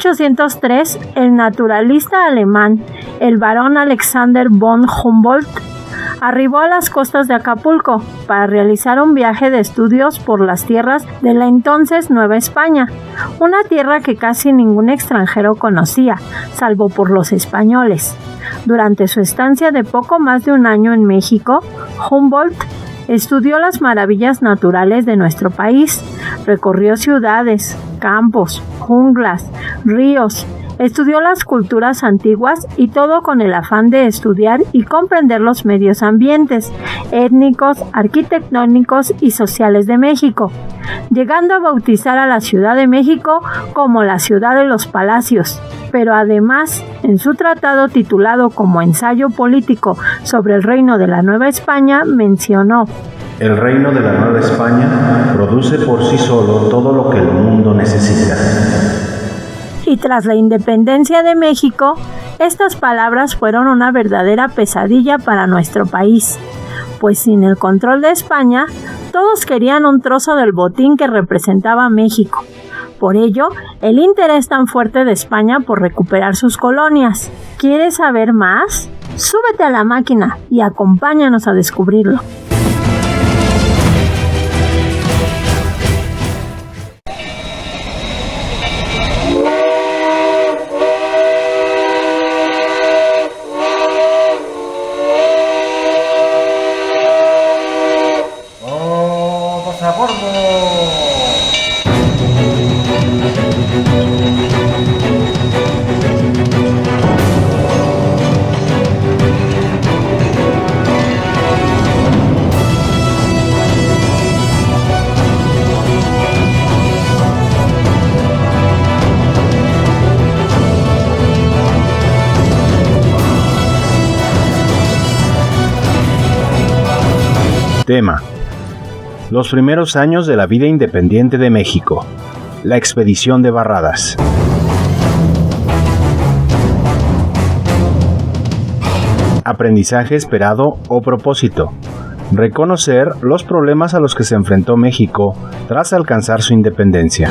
1803, el naturalista alemán, el barón Alexander von Humboldt, arribó a las costas de Acapulco para realizar un viaje de estudios por las tierras de la entonces Nueva España, una tierra que casi ningún extranjero conocía, salvo por los españoles. Durante su estancia de poco más de un año en México, Humboldt estudió las maravillas naturales de nuestro país, recorrió ciudades, campos, junglas, ríos, estudió las culturas antiguas y todo con el afán de estudiar y comprender los medios ambientes, étnicos, arquitectónicos y sociales de México, llegando a bautizar a la Ciudad de México como la ciudad de los palacios. Pero además, en su tratado titulado como Ensayo político sobre el reino de la Nueva España, mencionó: el reino de la Nueva España produce por sí solo todo lo que el mundo necesita. Y tras la independencia de México, estas palabras fueron una verdadera pesadilla para nuestro país, pues sin el control de España, todos querían un trozo del botín que representaba México. Por ello, el interés tan fuerte de España por recuperar sus colonias. ¿Quieres saber más? Súbete a la máquina y acompáñanos a descubrirlo. Tema: los primeros años de la vida independiente de México. La expedición de Barradas. Aprendizaje esperado o propósito: reconocer los problemas a los que se enfrentó México tras alcanzar su independencia.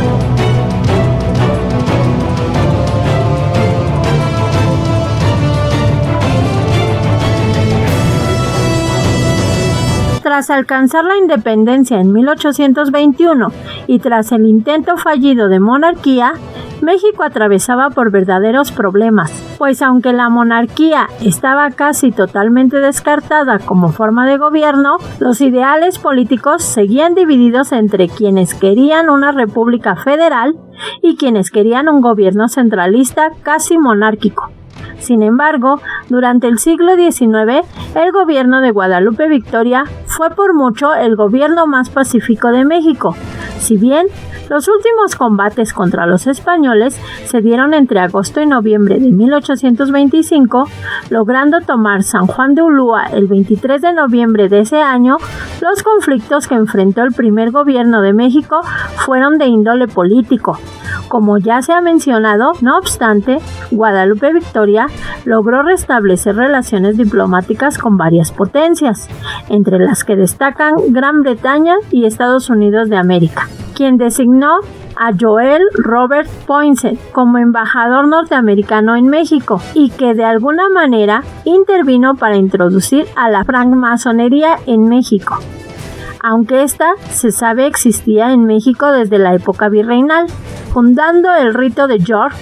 Tras alcanzar la independencia en 1821 y tras el intento fallido de monarquía, México atravesaba por verdaderos problemas, pues aunque la monarquía estaba casi totalmente descartada como forma de gobierno, los ideales políticos seguían divididos entre quienes querían una república federal y quienes querían un gobierno centralista casi monárquico. Sin embargo, durante el siglo XIX, el gobierno de Guadalupe Victoria fue por mucho el gobierno más pacífico de México. Si bien los últimos combates contra los españoles se dieron entre agosto y noviembre de 1825, logrando tomar San Juan de Ulúa el 23 de noviembre de ese año, los conflictos que enfrentó el primer gobierno de México fueron de índole político. Como ya se ha mencionado, no obstante, Guadalupe Victoria logró restablecer relaciones diplomáticas con varias potencias, entre las que destacan Gran Bretaña y Estados Unidos de América, quien designó a Joel Robert Poinsett como embajador norteamericano en México y que de alguna manera intervino para introducir a la francmasonería en México, aunque esta se sabe existía en México desde la época virreinal, fundando el rito de York,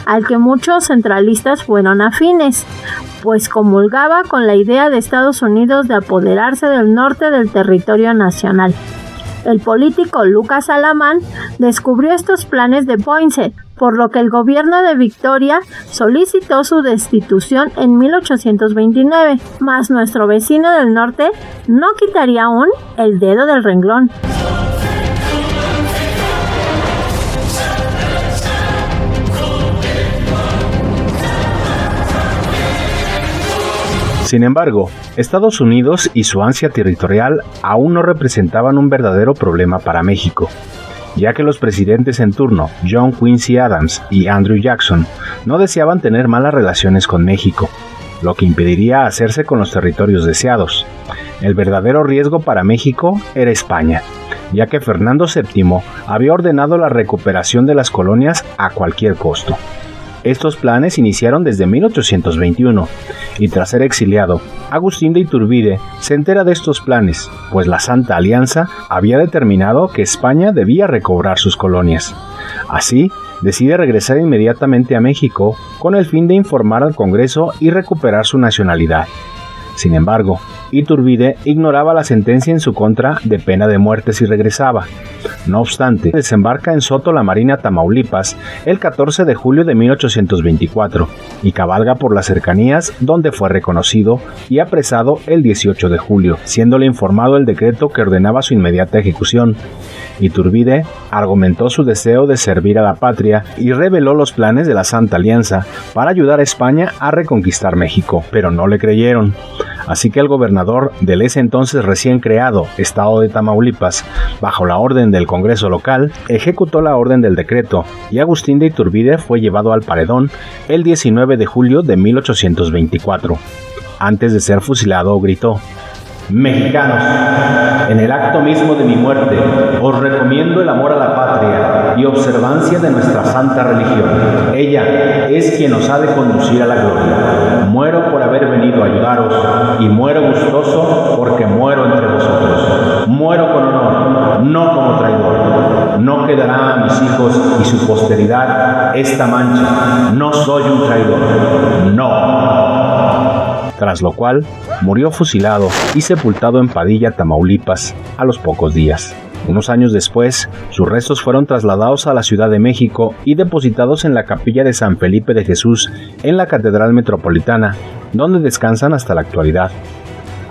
al que muchos centralistas fueron afines, pues comulgaba con la idea de Estados Unidos de apoderarse del norte del territorio nacional. El político Lucas Alamán descubrió estos planes de Poinsett, por lo que el gobierno de Victoria solicitó su destitución en 1829, mas nuestro vecino del norte no quitaría aún el dedo del renglón. Sin embargo, Estados Unidos y su ansia territorial aún no representaban un verdadero problema para México, ya que los presidentes en turno, John Quincy Adams y Andrew Jackson, no deseaban tener malas relaciones con México, lo que impediría hacerse con los territorios deseados. El verdadero riesgo para México era España, ya que Fernando VII había ordenado la recuperación de las colonias a cualquier costo. Estos planes iniciaron desde 1821, y tras ser exiliado, Agustín de Iturbide se entera de estos planes, pues la Santa Alianza había determinado que España debía recobrar sus colonias. Así, decide regresar inmediatamente a México con el fin de informar al Congreso y recuperar su nacionalidad. Sin embargo, Iturbide ignoraba la sentencia en su contra de pena de muerte si regresaba. No obstante, desembarca en Soto la Marina, Tamaulipas, el 14 de julio de 1824 y cabalga por las cercanías, donde fue reconocido y apresado el 18 de julio, siéndole informado el decreto que ordenaba su inmediata ejecución. Iturbide argumentó su deseo de servir a la patria y reveló los planes de la Santa Alianza para ayudar a España a reconquistar México, pero no le creyeron. Así que el gobernador del ese entonces recién creado estado de Tamaulipas, bajo la orden del Congreso local, ejecutó la orden del decreto y Agustín de Iturbide fue llevado al paredón el 19 de julio de 1824. Antes de ser fusilado, gritó: «Mexicanos, en el acto mismo de mi muerte, os recomiendo el amor a la patria y observancia de nuestra santa religión. Ella es quien nos ha de conducir a la gloria. Muero por haber venido a ayudaros y muero gustoso porque muero entre vosotros. Muero con honor, no como traidor. No quedará a mis hijos y su posteridad esta mancha. No soy un traidor. No». Tras lo cual, murió fusilado y sepultado en Padilla, Tamaulipas, a los pocos días. Unos años después, sus restos fueron trasladados a la Ciudad de México y depositados en la capilla de San Felipe de Jesús en la Catedral Metropolitana, donde descansan hasta la actualidad.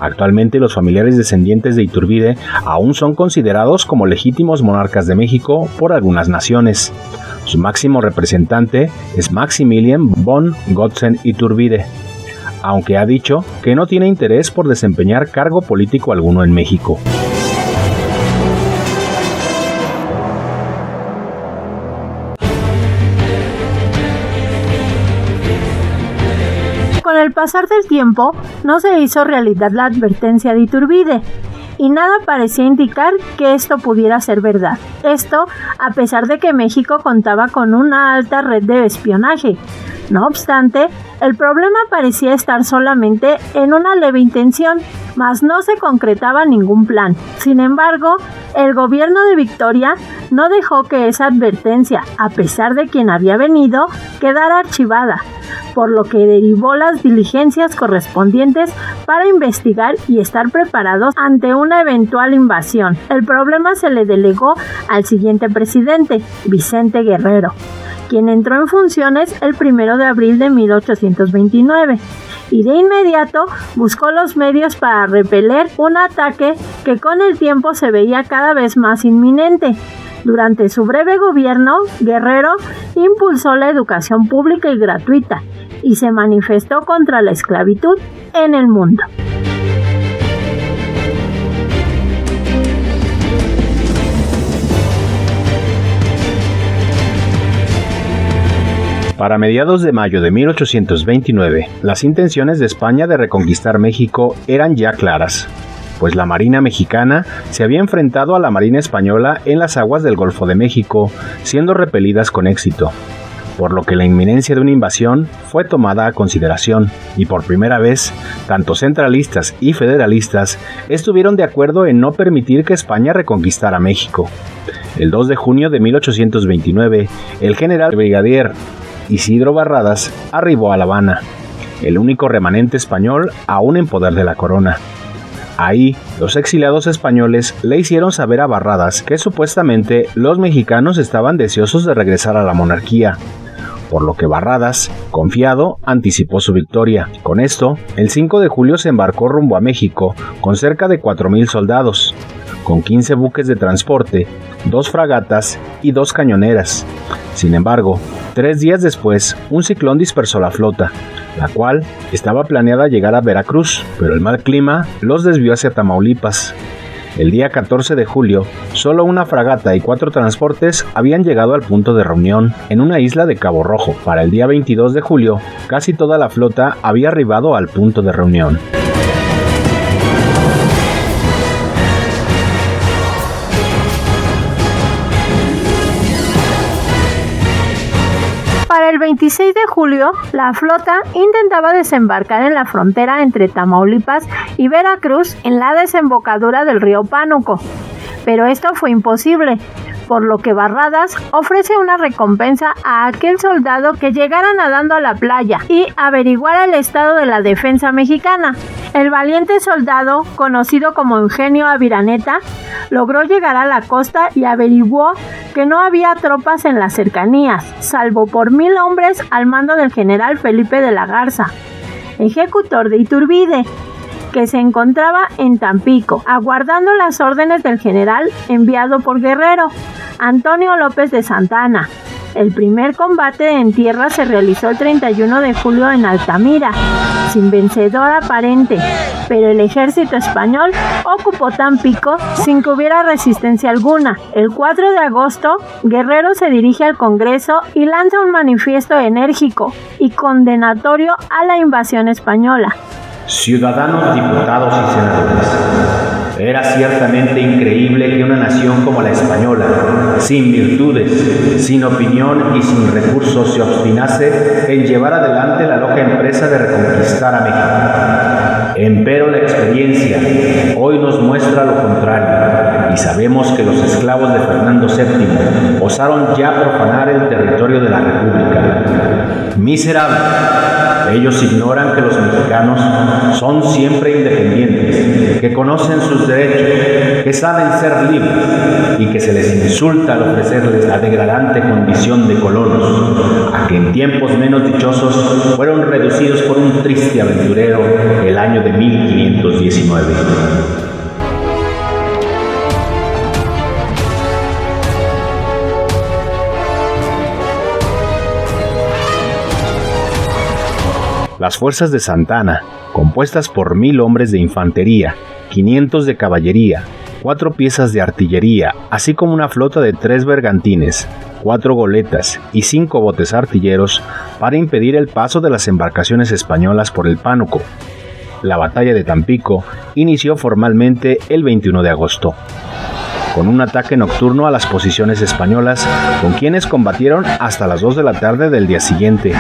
Actualmente los familiares descendientes de Iturbide aún son considerados como legítimos monarcas de México por algunas naciones. Su máximo representante es Maximilian von Gotzen Iturbide, aunque ha dicho que no tiene interés por desempeñar cargo político alguno en México. Con el pasar del tiempo, no se hizo realidad la advertencia de Iturbide, y nada parecía indicar que esto pudiera ser verdad. Esto, a pesar de que México contaba con una alta red de espionaje. No obstante, el problema parecía estar solamente en una leve intención, mas no se concretaba ningún plan. Sin embargo, el gobierno de Victoria no dejó que esa advertencia, a pesar de quien había venido, quedara archivada, por lo que derivó las diligencias correspondientes para investigar y estar preparados ante una eventual invasión. El problema se le delegó al siguiente presidente, Vicente Guerrero, quien entró en funciones el 1 de abril de 1829, y de inmediato buscó los medios para repeler un ataque que con el tiempo se veía cada vez más inminente. Durante su breve gobierno, Guerrero impulsó la educación pública y gratuita, y se manifestó contra la esclavitud en el mundo. Para mediados de mayo de 1829, las intenciones de España de reconquistar México eran ya claras, pues la Marina mexicana se había enfrentado a la Marina española en las aguas del Golfo de México, siendo repelidas con éxito, por lo que la inminencia de una invasión fue tomada a consideración, y por primera vez, tanto centralistas y federalistas estuvieron de acuerdo en no permitir que España reconquistara México. El 2 de junio de 1829, el general brigadier Isidro Barradas arribó a La Habana, el único remanente español aún en poder de la corona. Ahí, los exiliados españoles le hicieron saber a Barradas que supuestamente los mexicanos estaban deseosos de regresar a la monarquía, por lo que Barradas, confiado, anticipó su victoria. Con esto, el 5 de julio se embarcó rumbo a México con cerca de 4,000 soldados, con 15 buques de transporte, 2 fragatas y 2 cañoneras. Sin embargo, 3 días después, un ciclón dispersó la flota, la cual estaba planeada llegar a Veracruz, pero el mal clima los desvió hacia Tamaulipas. El día 14 de julio, solo una fragata y 4 transportes habían llegado al punto de reunión en una isla de Cabo Rojo. Para el día 22 de julio, casi toda la flota había arribado al punto de reunión. El 26 de julio, la flota intentaba desembarcar en la frontera entre Tamaulipas y Veracruz en la desembocadura del río Pánuco, pero esto fue imposible, por lo que Barradas ofrece una recompensa a aquel soldado que llegara nadando a la playa y averiguara el estado de la defensa mexicana. El valiente soldado, conocido como Eugenio Aviraneta, logró llegar a la costa y averiguó que no había tropas en las cercanías, salvo por 1000 hombres al mando del general Felipe de la Garza, ejecutor de Iturbide, que se encontraba en Tampico, aguardando las órdenes del general enviado por Guerrero, Antonio López de Santa Anna. El primer combate en tierra se realizó el 31 de julio en Altamira, sin vencedor aparente, pero el ejército español ocupó Tampico sin que hubiera resistencia alguna. El 4 de agosto, Guerrero se dirige al Congreso y lanza un manifiesto enérgico y condenatorio a la invasión española. Ciudadanos, diputados y senadores, era ciertamente increíble que una nación como la española, sin virtudes, sin opinión y sin recursos, se obstinase en llevar adelante la loca empresa de reconquistar a México. Empero la experiencia hoy nos muestra lo contrario, y sabemos que los esclavos de Fernando VII osaron ya profanar el territorio de la República. Miserables, ellos ignoran que los mexicanos son siempre independientes, que conocen sus derechos, que saben ser libres y que se les insulta al ofrecerles la degradante condición de colonos, a que en tiempos menos dichosos fueron reducidos por un triste aventurero el año de 1519. Las fuerzas de Santa Anna, compuestas por 1000 hombres de infantería, 500 de caballería, 4 piezas de artillería, así como una flota de 3 bergantines, 4 goletas y 5 botes artilleros para impedir el paso de las embarcaciones españolas por el Pánuco. La batalla de Tampico inició formalmente el 21 de agosto. Con un ataque nocturno a las posiciones españolas, con quienes combatieron hasta las 2 de la tarde del día siguiente.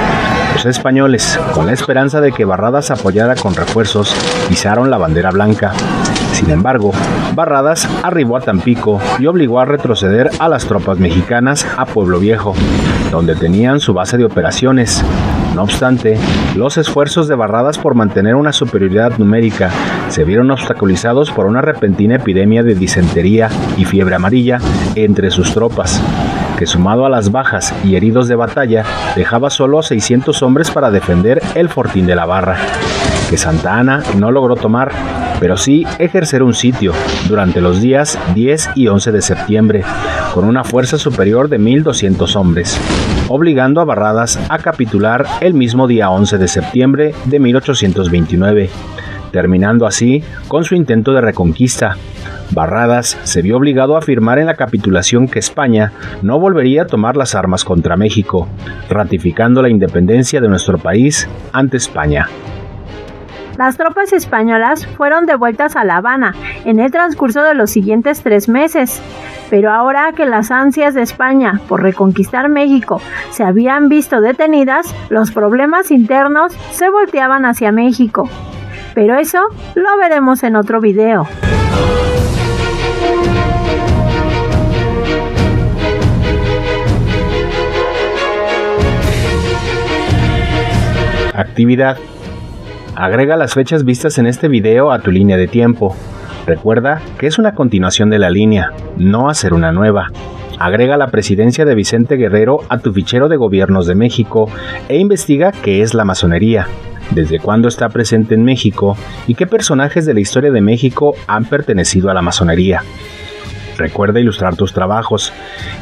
Los españoles, con la esperanza de que Barradas apoyara con refuerzos, izaron la bandera blanca. Sin embargo, Barradas arribó a Tampico y obligó a retroceder a las tropas mexicanas a Pueblo Viejo, donde tenían su base de operaciones. No obstante, los esfuerzos de Barradas por mantener una superioridad numérica se vieron obstaculizados por una repentina epidemia de disentería y fiebre amarilla entre sus tropas, que sumado a las bajas y heridos de batalla, dejaba solo 600 hombres para defender el fortín de la Barra, que Santa Anna no logró tomar, pero sí ejercer un sitio durante los días 10 y 11 de septiembre, con una fuerza superior de 1200 hombres, obligando a Barradas a capitular el mismo día 11 de septiembre de 1829, terminando así con su intento de reconquista. Barradas se vio obligado a afirmar en la capitulación que España no volvería a tomar las armas contra México, ratificando la independencia de nuestro país ante España. Las tropas españolas fueron devueltas a La Habana en el transcurso de los siguientes 3 meses, pero ahora que las ansias de España por reconquistar México se habían visto detenidas, los problemas internos se volteaban hacia México. Pero eso lo veremos en otro video. Actividad. Agrega las fechas vistas en este video a tu línea de tiempo. Recuerda que es una continuación de la línea, no hacer una nueva. Agrega la presidencia de Vicente Guerrero a tu fichero de gobiernos de México e investiga qué es la masonería, desde cuándo está presente en México y qué personajes de la historia de México han pertenecido a la masonería. Recuerda ilustrar tus trabajos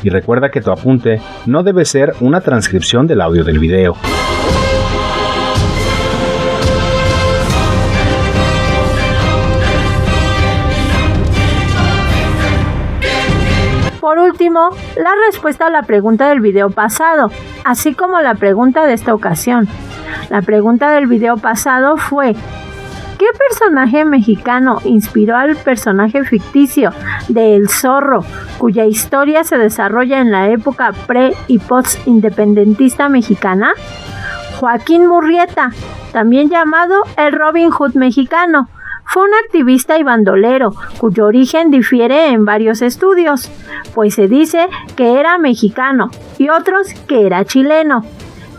y recuerda que tu apunte no debe ser una transcripción del audio del video. Por último, la respuesta a la pregunta del video pasado, así como la pregunta de esta ocasión. La pregunta del video pasado fue: ¿Qué personaje mexicano inspiró al personaje ficticio de El Zorro, cuya historia se desarrolla en la época pre- y post-independentista mexicana? Joaquín Murrieta, también llamado el Robin Hood mexicano, fue un activista y bandolero, cuyo origen difiere en varios estudios, pues se dice que era mexicano y otros que era chileno.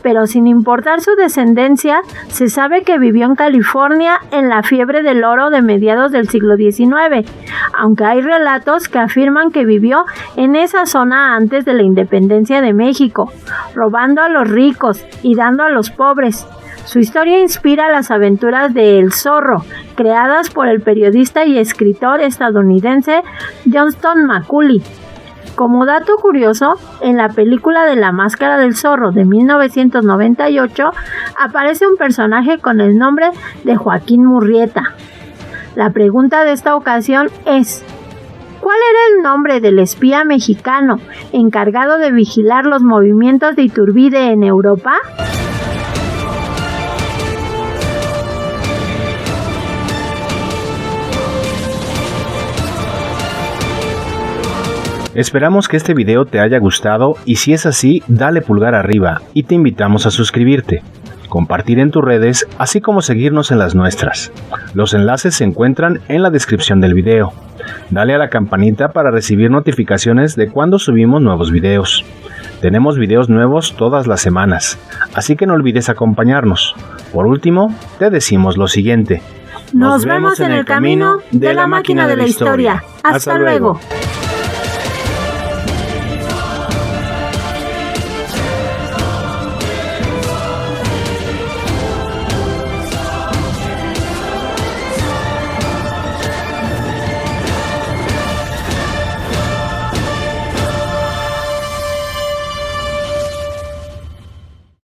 Pero sin importar su descendencia, se sabe que vivió en California en la fiebre del oro de mediados del siglo XIX, aunque hay relatos que afirman que vivió en esa zona antes de la independencia de México, robando a los ricos y dando a los pobres. Su historia inspira las aventuras de El Zorro, creadas por el periodista y escritor estadounidense Johnston Macaulay. Como dato curioso, en la película de La Máscara del Zorro de 1998 aparece un personaje con el nombre de Joaquín Murrieta. La pregunta de esta ocasión es: ¿cuál era el nombre del espía mexicano encargado de vigilar los movimientos de Iturbide en Europa? Esperamos que este video te haya gustado y si es así, dale pulgar arriba y te invitamos a suscribirte, compartir en tus redes, así como seguirnos en las nuestras. Los enlaces se encuentran en la descripción del video. Dale a la campanita para recibir notificaciones de cuando subimos nuevos videos. Tenemos videos nuevos todas las semanas, así que no olvides acompañarnos. Por último, te decimos lo siguiente. Nos vemos en el camino de la máquina de la historia. Hasta luego.